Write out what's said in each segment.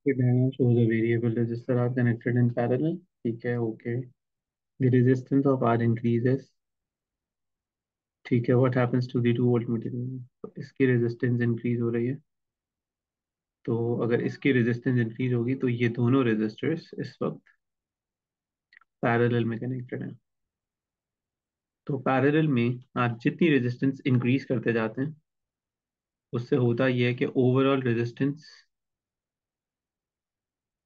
The diagram shows a variable resistor are connected in parallel. ठीक है, okay. The resistance of R increases. ठीक है, what happens to the 2 volt material? तो इसकी resistance increase हो रही है। तो अगर इसकी रेजिस्टेंस इंक्रीज होगी तो ये दोनों रेजिस्टर्स इस वक्त पैरेलल में कनेक्टेड हैं। तो पैरेलल में आप जितनी रेजिस्टेंस इंक्रीज करते जाते हैं उससे होता यह है कि ओवरऑल रेजिस्टेंस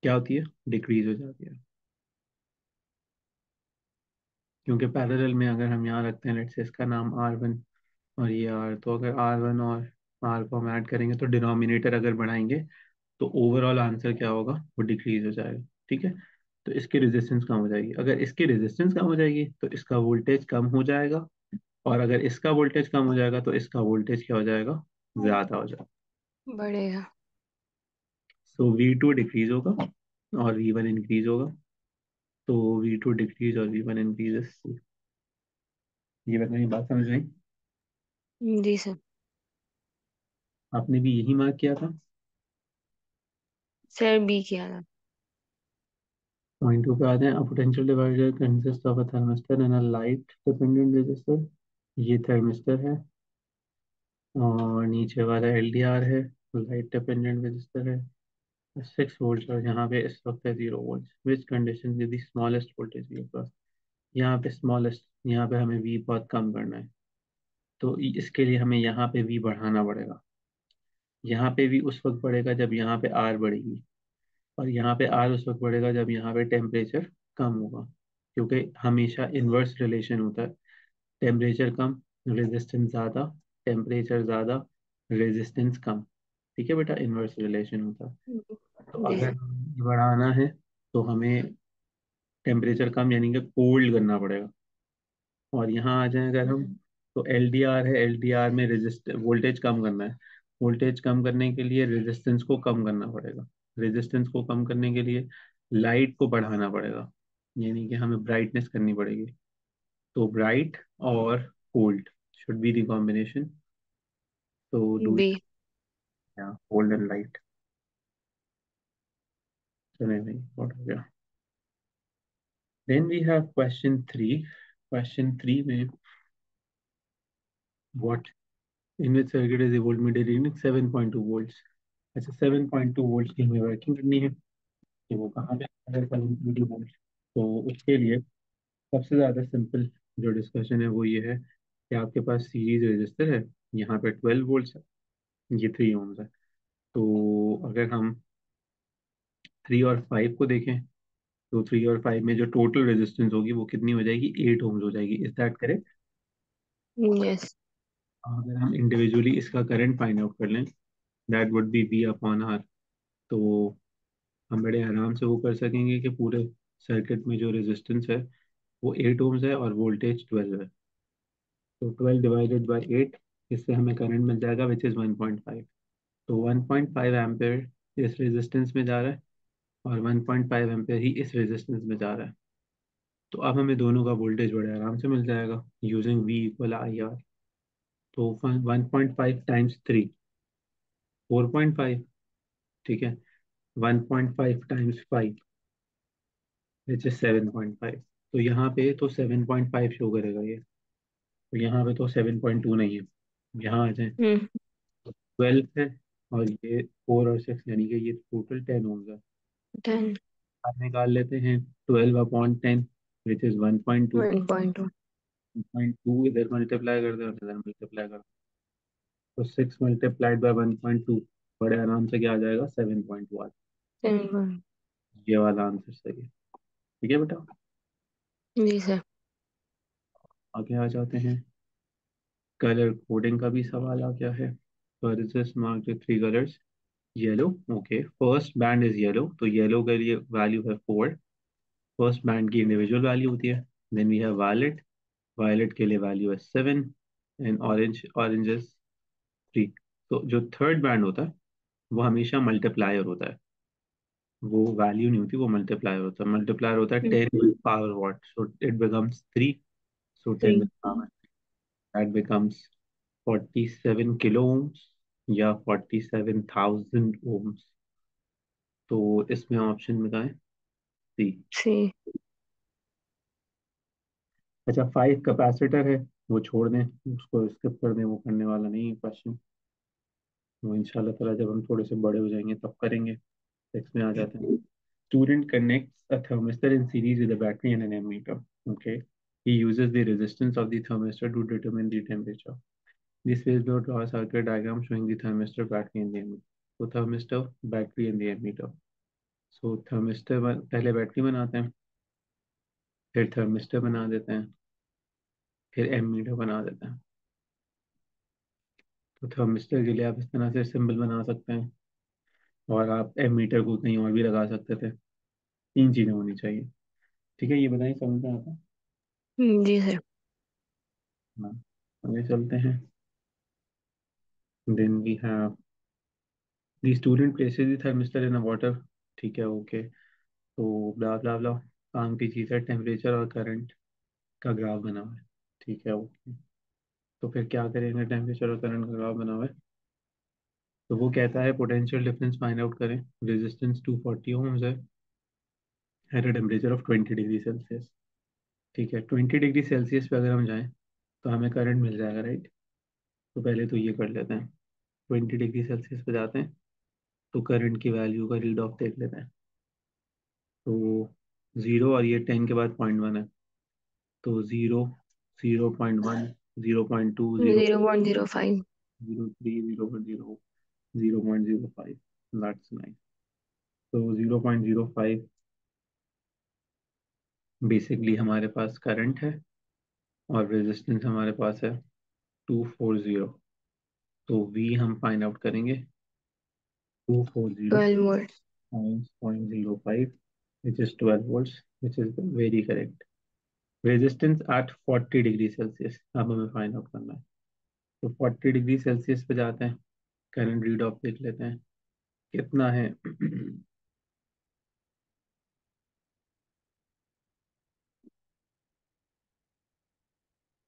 क्या होती है, डिक्रीज हो जाती है। क्योंकि पैरेलल में अगर हम यहाँ रखते हैं, लेट्स से इसका नाम R1 और ये R, तो अगर R1 और R को हम ऐड करेंगे तो डिनोमिनेटर अगर बढ़ाएंगे तो ओवरऑल आंसर क्या होगा, वो डिक्रीज हो जाएगा। ठीक है, तो इसकी रेजिस्टेंस कम हो जाएगी। अगर इसकी रेजिस्टेंस कम हो जाएगी तो इसका वोल्टेज कम हो जाएगा, और अगर इसका वोल्टेज कम हो जाएगा तो इसका वोल्टेज क्या हो जाएगा, ज्यादा हो जाएगा। बढ़ेगा। सो V2 डिक्रीज होगा और V1 इंक्रीज होगा। तो V2 डिक्रीज और V1 इंक्रीजेस। ये बताइए, बात समझ में आई? जी सर। आपने भी यही मार्क किया था। सर बी किया था। पॉइंट टू पे आते हैं। A potential divider consist of a thermistor and a light dependent resistor. ये थर्मिस्टर है और नीचे वाला LDR है, लाइट डिपेंडेंट रेजिस्टर है। 6 वोल्ट और यहाँ पे इस वक्त है 0 volt. Which condition with the smallest voltage we pass. यहाँ पे स्मॉलेस्ट, यहाँ पे हमें V बहुत कम करना है। तो इसके लिए हमें यहाँ पे V बढ़ाना पड़ेगा। यहाँ पे V उस वक्त बढ़ेगा जब यहाँ पे R बढ़ेगी, और यहाँ पे R उस वक्त बढ़ेगा जब यहाँ पे टेम्परेचर कम होगा। क्योंकि हमेशा इन्वर्स रिलेशन होता है। टेम्परेचर कम, रेजिस्टेंस ज़्यादा। टेम्परेचर ज़्यादा, रेजिस्टेंस कम। ठीक है बेटा, इन्वर्स रिलेशन होता है। तो जी अगर सर। बढ़ाना है तो हमें टेम्परेचर कम यानी कि कोल्ड करना पड़ेगा। और यहाँ आ जाए अगर हम, तो LDR है, LDR में रेजिस्ट वोल्टेज कम करना है। वोल्टेज कम करने के लिए रेजिस्टेंस को कम करना पड़ेगा। रेजिस्टेंस को कम करने के लिए लाइट को बढ़ाना पड़ेगा, यानी कि हमें ब्राइटनेस करनी पड़ेगी। तो ब्राइट और cold should be the combination. तो do be. Cold and light. चले भाई, what हो गया। Then we have question 3। Question 3 में what in which circuit is voltmeter reading 7.2 volts. अच्छा, 7.2 वोल्ट की हमें वर्किंग करनी है कि वो कहाँ पे है 7.2 वोल्ट। तो उसके लिए सबसे ज़्यादा सिंपल जो डिस्कशन है वो ये है कि आपके पास सीरीज रजिस्टर है। यहाँ पे 12 वोल्ट है, ये 3 ओम्स है। तो अगर हम 3 और 5 को देखें तो 3 और 5 में जो टोटल रेजिस्टेंस होगी वो कितनी हो जाएगी, 8 ओम्स हो जाएगी। Is that correct? यस। अगर हम इंडिविजुअली इसका करंट फाइंड आउट कर लें, दैट वुड बी V/R। तो हम बड़े आराम से वो कर सकेंगे कि पूरे सर्किट में जो रेजिस्टेंस है वो 8 ओम्स है और वोल्टेज 12 है। तो 12 डिवाइडेड बाई 8, इससे हमें करंट मिल जाएगा विच इज़ 1.5। तो 1.5 एम्पेयर इस रेजिस्टेंस में जा रहा है और 1.5 एम्पेयर ही इस रेजिस्टेंस में जा रहा है। तो अब हमें दोनों का वोल्टेज बड़े आराम से मिल जाएगा यूजिंग V = IR। तो 1.5 टाइम्स 3, 4.5। ठीक है, 1.5 टाइम्स 5 विच इज 7.5। तो यहाँ पे तो 7.5 शो करेगा ये। तो यहाँ पे तो 7.2 नहीं है। यहाँ आ जाए, हम्म। 12 है और ये 4 और 6, यानी कि ये टोटल 10 ओम्स है। 10। आप निकाल लेते हैं 12/10 विच इज 1.2। 1.2। 1.2 इधर मल्टीप्लाई कर दे और इधर मल्टीप्लाई कर दे, तो 6 × 1.2 बड़े आराम से क्या आ जाएगा, 7.1। 7। ये वाला आंसर सही है। ठीक है बेटा, जी सर। आगे आ जाते हैं। कलर कोडिंग का भी सवाल आ गया है। First mark the 3 colours. Yellow, okay, first band is yellow, तो येलो के लिए वैल्यू है 4। फर्स्ट बैंड की इंडिविजुअल वैल्यू होती है। Then we have violet, violet के लिए वैल्यू है 7। And orange, orange is 3। तो जो थर्ड बैंड होता है वो हमेशा मल्टीप्लायर होता है। वो वैल्यू नहीं होती, वो मल्टीप्लायर होता है। मल्टीप्लायर होता है 10 power what, so it becomes 3। So 10 3। Power, that becomes 47 kilo ohms या 47,000 ओम्स। तो इसमें ऑप्शन बताएं, सी। सी। अच्छा, 5 कैपेसिटर है, वो छोड़ दें, उसको स्किप कर दें, वो करने वाला नहीं है क्वेश्चन। वो इंशाल्लाह ताला जब हम थोड़े से बड़े हो जाएंगे तब करेंगे। इसमें आ जाते हैं। Student connects a thermistor in series with a battery and an ammeter. Okay. He uses the resistance of the thermistor to determine the temperature. This phase will draw a circuit diagram showing the thermistor, battery, and the ammeter. So thermistor, battery, and the ammeter. So thermistor पहले battery बनाते हैं, फिर thermistor बना देते हैं, फिर ammeter बना देते हैं। तो थर्मिस्टर के लिए आप इस तरह से सिंबल बना सकते हैं, और आप एमीटर को कहीं और भी लगा सकते थे। 3 चीज़ें होनी चाहिए। ठीक है, ये बताइए, समझ में आता है? जी सर। हाँ, आगे चलते हैं। Then we have the student places the thermistor in a water. ठीक है, ओके। तो ब्ला ब्ला ब्ला, काम की चीज़ है, टेम्परेचर और करंट का ग्राफ बना हुआ है। ठीक है, ओके। तो फिर क्या करेंगे, टेम्परेचर और करंट का ग्राफ बना हुआ है, तो वो कहता है पोटेंशियल डिफरेंस फाइंड आउट करें। रेजिस्टेंस 240 ओम्स है at a temperature of 20 degree Celsius. ठीक है, 20 डिग्री सेल्सियस पे अगर हम जाएं तो हमें करंट मिल जाएगा, राइट? तो पहले तो ये कर लेते हैं, 20 डिग्री सेल्सियस पे जाते हैं, तो करंट की वैल्यू का रीड ऑफ देख लेते हैं। तो 0 और ये 10 के बाद 0.1 है, तो 0, 0.1, 0.2, 0.05। 0.03, 0.0, 0.05। That's nice. तो 0.05 बेसिकली हमारे पास करंट है, और रेजिस्टेंस हमारे पास है 240। तो वी हम फाइंड आउट करेंगे, 240 12 volt. times 0.05, which is 12 volts, which is very correct. Resistance at 40 degree Celsius अब हमें फाइंड आउट करना है। तो 40 डिग्री सेल्सियस पे जाते हैं, करंट रीड ऑफ देख लेते हैं कितना है।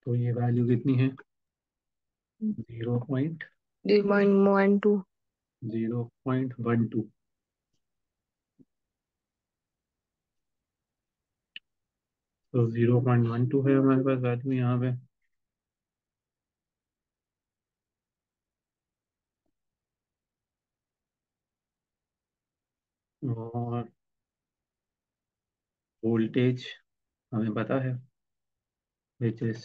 तो ये वैल्यू कितनी है, 0.12। 0.12। तो 0.12 है हमारे पास वैल्यू यहाँ पे। और वोल्टेज हमें पता है, विच इज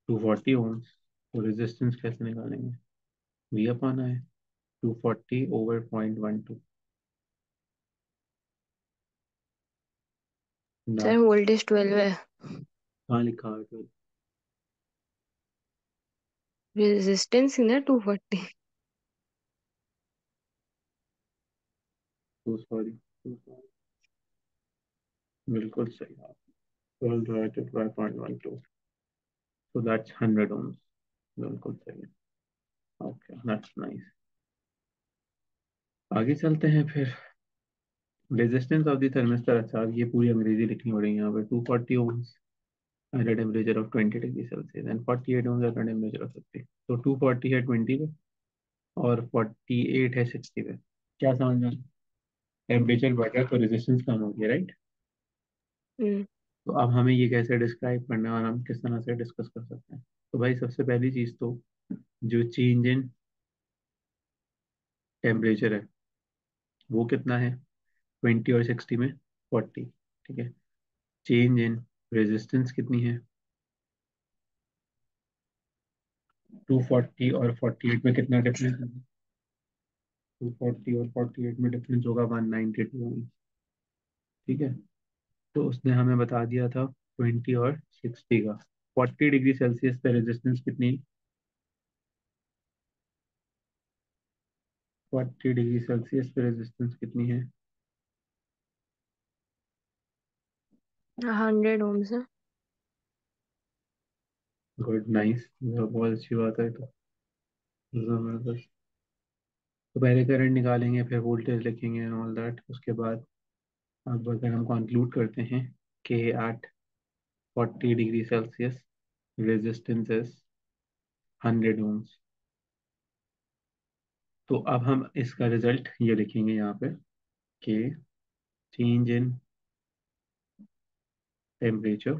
240 ओम्स। तो रेजिस्टेंस कैसे निकालेंगे, वी अपान है 240 ओवर 0.12। सर वोल्टेज 12 है। कहाँ लिखा है तो? रेजिस्टेंस ना 240। सॉरी, बिल्कुल सही है। 12 divided by 0.12, so that's 100 ohms। बिल्कुल सही है। Okay, that's nice. आगे चलते हैं फिर। रेजिस्टेंस ऑफ द थर्मिस्टर, अच्छा अब ये पूरी अंग्रेजी लिखनी पड़ेगी यहाँ पे। 240 ohms at a temperature of 20 degree Celsius and 48 ohms at a temperature of 50। तो 240 है 20 पे, और 48 है 60 पे। क्या समझ में? टेम्परेचर बढ़ तो रेजिस्टेंस कम हो गया, राइट? हम्म। तो अब हमें ये कैसे डिस्क्राइब करना है और हम किस तरह से डिस्कस कर सकते हैं। तो भाई सबसे पहली चीज़ तो, जो चेंज इन टेम्परेचर है वो कितना है, 20 और 60 में 40। ठीक है, चेंज इन रेजिस्टेंस कितनी है, 240 और 48 में कितना डिफरेंस है, 240 और 48 में डिफरेंस होगा 192। ठीक है, तो उसने हमें बता दिया था 20 और 60 का। 40 डिग्री सेल्सियस पे रेजिस्टेंस कितनी, 40 डिग्री सेल्सियस पे रेजिस्टेंस कितनी है? 100 ओम्स है। गुड, नाइस, बहुत अच्छी बात है। तो जबरदस्त। तो पहले करंट निकालेंगे, फिर वोल्टेज लिखेंगे ऑल दैट, उसके बाद अब अगर हम कंक्लूड करते हैं कि at 40 degree celsius resistance is 100 ohms. तो अब हम इसका रिजल्ट ये लिखेंगे यहाँ पे, के change in temperature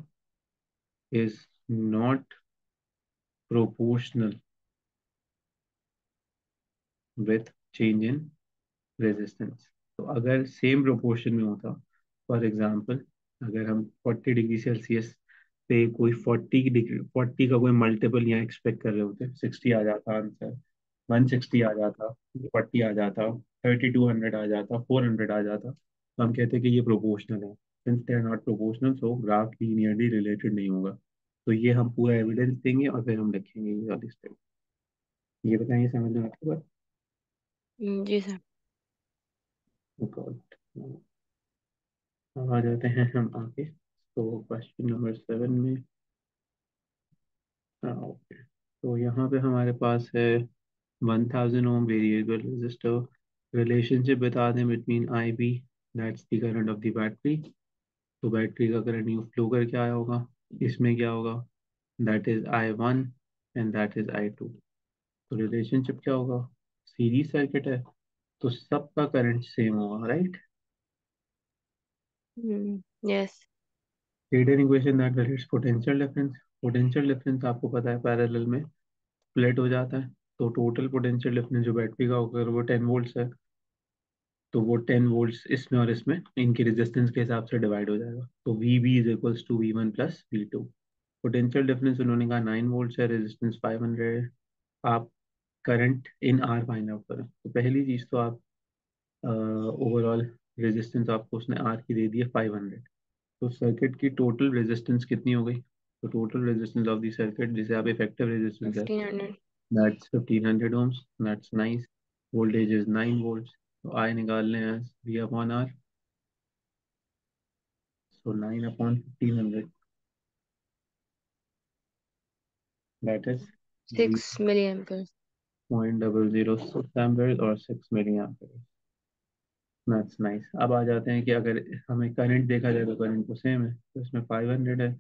is not proportional with change in resistance. तो अगर सेम प्रोपोर्शन में होता, फॉर एग्जांपल अगर हम 40 डिग्री सेल्सियस पे कोई 40 डिग्री 40 का कोई मल्टीपल यहाँ एक्सपेक्ट कर रहे होते, 60 आ जाता आंसर, 160 आ जाता, 40 आ जाता, 3200 आ जाता, 400 आ जाता, तो हम कहते हैं कि ये प्रोपोर्शनल है। Since they are not proportional so graph linearly related नहीं होगा। तो ये हम पूरा एविडेंस देंगे और फिर हम लिखेंगे ये वाली स्टेप। ये बताइए, समझ में आपको बात? जी सर। गॉड। अब आ जाते हैं हम आगे, तो क्वेश्चन नंबर 7 में। हाँ ओके, तो यहाँ पे हमारे पास है 1000 ओम वेरिएबल रेजिस्टर, रिलेशनशिप बता दें between I B, that's the current of the battery. तो बैटरी का करंट न्यू फ्लो करके आया होगा, इसमें क्या होगा, that is I1 and that is I2। तो रिलेशनशिप क्या होगा, सीरीज सर्किट है तो सबका करंट सेम होगा, right. Yes. Leader equation that relates potential difference, potential difference आपको पता है पैरेलल में स्प्लिट हो जाता है। तो टोटल पोटेंशियल डिफरेंस जो बैटरी का होगा, अगर वो 10 वोल्ट्स है तो वो 10 वोल्ट्स इसमें और इसमें इनकी रेजिस्टेंस के हिसाब से डिवाइड हो जाएगा। तो V B is equals to V1 plus V2। Potential difference उन्होंने कहा 9 वोल्ट्स है, रेजिस्टेंस 500 है। आप current in R find out करें। तो पहली चीज़ तो आप ओवरऑल रेजिस्टेंस आपको उसने आर की दे दी है 500। तो सर्किट की टोटल रेजिस्टेंस कितनी हो गई, तो total resistance of the circuit जिसे आप इफेक्टिव रेजिस्टेंस है, 1500। that's 1500 ohms. That's nice. Voltage is 9 volts. So I निकाल लें as V upon R. So 9 upon 1500. That is 6 mA। 0.006 amperes or 6 milliamperes. That's nice. अब आ जाते हैं कि अगर हमें करंट देखा जाए तो करंट तो सेम है, तो इसमें 500 है।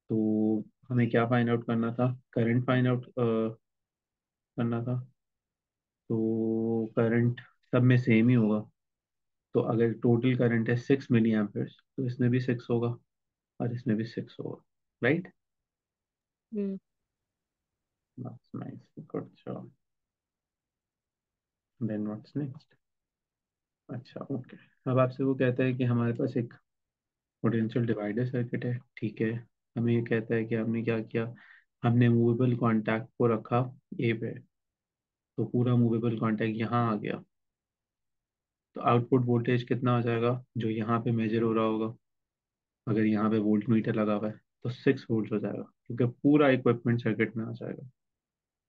तो हमें क्या फाइंड आउट करना था, करंट फाइंड आउट करना था। तो करंट सब में सेम ही होगा। तो अगर टोटल करंट है 6 मिली एम्पेयर, तो इसमें भी 6 होगा और इसमें भी 6 होगा, right. Hmm. That's nice, good job. Then what's next? अच्छा ओके, अब आपसे वो कहता है कि हमारे पास एक पोटेंशियल डिवाइडर सर्किट है, ठीक है। हमें ये कहता है कि हमने क्या किया, हमने मूवेबल कॉन्टैक्ट को रखा ए पे, तो पूरा मूवेबल कॉन्टैक्ट यहाँ आ गया। तो आउटपुट वोल्टेज कितना हो जाएगा जो यहाँ पे मेजर हो रहा होगा, अगर यहाँ पे वोल्ट मीटर लगा हुआ है तो 6 वोल्ट हो जाएगा, क्योंकि पूरा इक्विपमेंट सर्किट में आ जाएगा।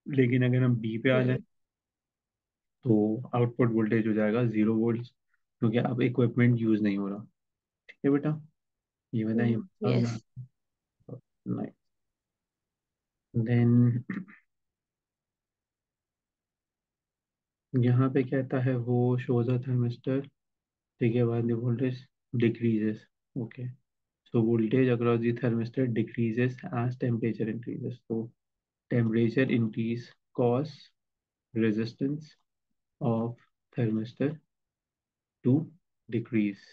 लेकिन अगर हम बी पे आ जाए हम्म। तो आउटपुट वोल्टेज हो जाएगा 0 वोल्ट, क्योंकि अब इक्विपमेंट यूज नहीं हो रहा। ठीक है बेटा, ये बताइए समझ में यस। आता है? नहीं। देन यहाँ पे कहता है वो शोज अ थर्मिस्टर, ठीक है, when the voltage decreases. Okay, so voltage across the thermistor decreases as temperature increases. So temperature increase cause resistance of thermistor to decrease।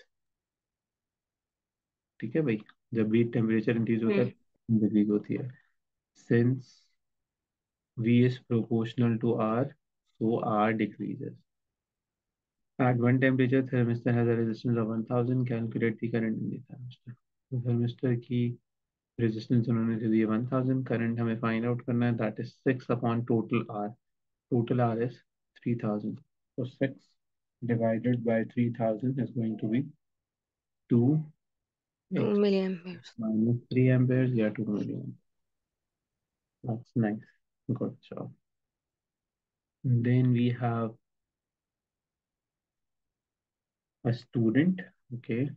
ठीक है भाई, जब भी टेम्परेचर इंक्रीज होता है हम्म। डिक्रीज होती है। Since V is proportional to R, so R decreases. At one temperature, thermistor has a resistance of 1000. Calculate the current in the thermistor. तो thermistor की resistance उन्होंने दे दी है 1000, करंट हमें फाइंड आउट करना है, that is 6 upon total R. Total R is 3000. So 6 divided by 3000 is going to be 2 2x mA। minus 3 amperes, yeah, 2 milliamps. That's nice. Good job. Then we have a student. Okay,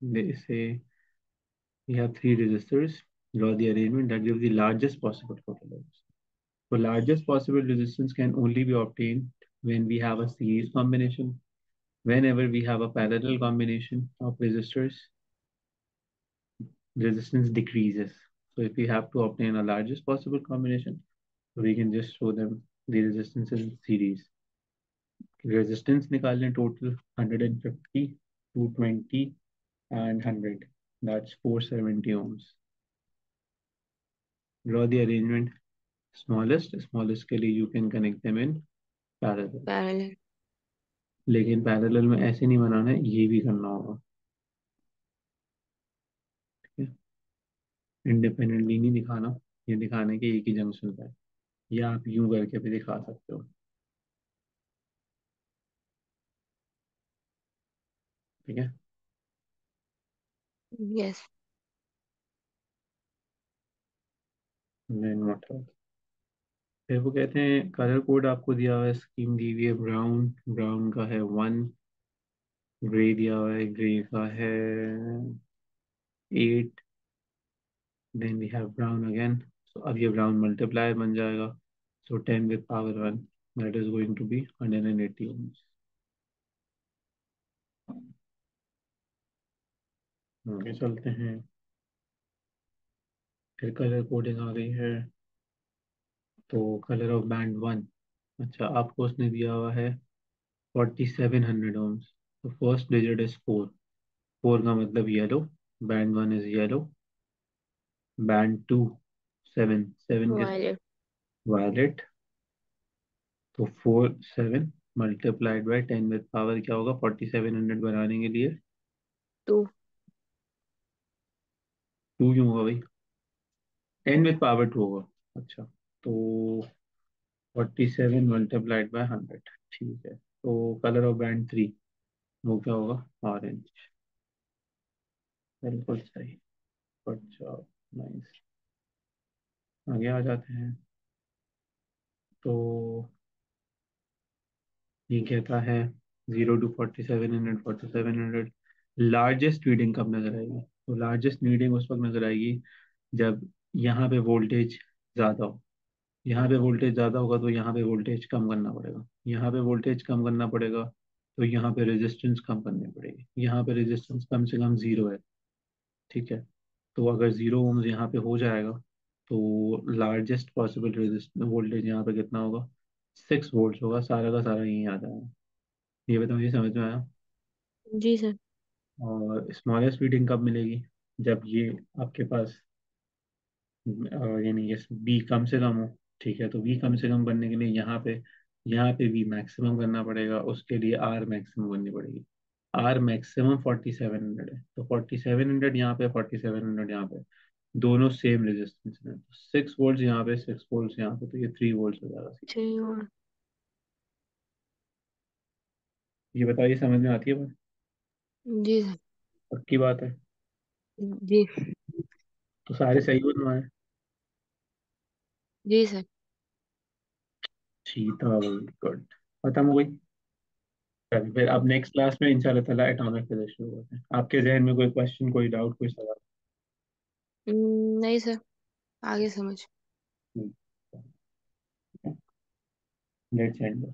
they say we have three resistors. Draw the arrangement that gives the largest possible total resistance. So largest possible resistance can only be obtained when we have a series combination. Whenever we have a parallel combination of resistors, resistance decreases. So if we have to obtain a largest possible combination, we can just show them the resistance in series। Resistance निकालने total 150, 220 and 100. That's 470 ohms. Draw the arrangement. Smallest के लिए you can connect them in parallel. Parallel. लेकिन parallel में ऐसे नहीं बनाना है, ये भी करना होगा। इंडिपेंडेंटली नहीं दिखाना, ये दिखाना है कि एक ही जंक्शन पे है। या आप यूं करके भी दिखा सकते हो। ठीक है। यस। देन व्हाट, फिर वो कहते हैं कलर कोड आपको दिया हुआ है, स्कीम दी हुई है ब्राउन, ब्राउन का है 1, ग्रे दिया हुआ है, ग्रे का है 8, then we have brown again. So अब ये ब्राउन मल्टीप्लायर बन जाएगा। So 10 with power 1, that is going to be 180 ohms। आगे चलते हैं। फिर कलर कोडिंग आ गई है। तो कलर ऑफ बैंड 1, अच्छा आपको उसने दिया हुआ है 4700 ohms। तो फर्स्ट डिजिट इज 4, 4 का मतलब yellow, band 1 is yellow, band 2 7, 7 के साथ वायलेट। वायलेट। तो 4 7 मल्टीप्लाइड बाय 10 विद पावर क्या होगा 4700 बनाने के लिए? 2। 2 क्यों होगा भाई? 10 विद पावर 2 होगा। अच्छा, तो 47 मल्टीप्लाइड बाय 100। ठीक है, तो कलर ऑफ बैंड 3 वो क्या होगा? ऑरेंज। बिल्कुल सही। Good job, nice. आगे आ जाते हैं। तो ये कहता है 0 to 4700, 4700 लार्जेस्ट रीडिंग कब नजर आएगी? तो लार्जेस्ट रीडिंग उस वक्त नजर आएगी जब यहाँ पे वोल्टेज ज़्यादा हो। यहाँ पे वोल्टेज ज़्यादा होगा तो यहाँ पे वोल्टेज कम करना पड़ेगा, यहाँ पे वोल्टेज कम करना पड़ेगा तो यहाँ पे रेजिस्टेंस कम करनी पड़ेगी। यहाँ पे रेजिस्टेंस कम से कम 0 है। ठीक है, तो अगर 0 ohms यहाँ पे हो जाएगा तो लार्जेस्ट पॉसिबल रेजिस्ट वोल्टेज यहाँ पे कितना होगा? 6 वोल्ट होगा, सारा का सारा यहीं आ जाएगा। ये बताओ, ये समझ में आया? जी सर। और स्मॉलेस्ट रीडिंग कब मिलेगी? जब ये आपके पास यानी ये बी कम से कम हो। ठीक है, तो बी कम से कम करने के लिए यहाँ पे बी मैक्सिमम करना पड़ेगा, उसके लिए आर मैक्सिमम करनी पड़ेगी। आर मैक्सिमम 4700 है, तो 4700 यहाँ पे, 4700 यहाँ पे, दोनों सेम रेजिस्टेंस में। 6 वोल्ट यहाँ पे, 6 वोल्ट यहाँ पे, तो ये 3 वोल्ट हो जाएगा सीधा। चाहिए और। ये बताइए, समझ में आती है बात? जी सर। पक्की बात है? जी। तो सारे सही बनवाए? जी सर। चीता, गुड। खत्म हो गई। चलिए फिर अब नेक्स्ट क्लास में इंशाल्लाह ताला एटॉमिक फिजिक्स शुरू होते हैं। आपके जहन में कोई क्वेश्चन, कोई डाउट, कोई सवाल? नहीं सर, आगे समझ। Let's end.